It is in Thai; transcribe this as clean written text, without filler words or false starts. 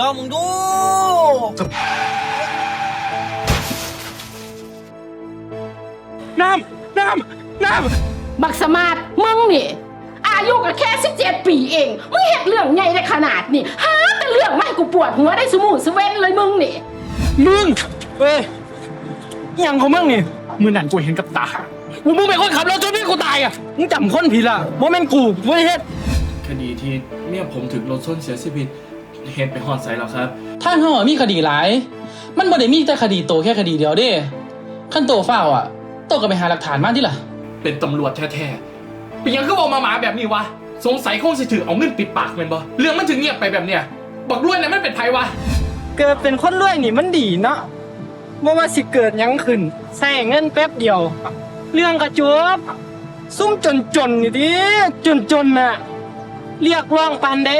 ลองมึงดูน้ำบักสมาร์ทมึงนี่อายุก็แค่17 ปีเองมึงเห็ดเรื่องใหญ่ได้ขนาดนี้หาแต่เรื่องไม่กูปวดหัวได้สมูสเว้นเลยมึงนี่ มึงเว้ยอย่างของมึงนี่มือนั่นกูเห็นกับตามึงเป็นคนขับรถจนพี่กูตายอ่ะมึงจำคนผิดละโมเมนต์กูไม่เฮ็ดคดีที่เมียผมถึงรถชนเสียชีวิตเฮ็ดไปหอดใส่แล้วครับทางเฮาอะมีคดีหลายมันบ่ได้มีแต่คดีโตแค่คดีเดียวเด้ขั้นโตฟ้าวอ่ะโตก็ไปหาหลักฐานมาที่ล่ะเป็นตำรวจแท้ๆเป็นยังก็บอกมาหมาแบบนี้วะสงสัยคงสิถือเอาเงินปิดปากแม่นบ่เรื่องมันถึงเงียบไปแบบเนี้ยบักรวยน่ะมันเป็นไผวะเกิดเป็นคนรวยนี่มันดีเนาะบ่ว่าสิเกิดหยังขึ้นใช้เงินแป๊บเดียวเรื่องกระจบซุ่มจนนี่ดิจนน่ะเรียกร้องปานใด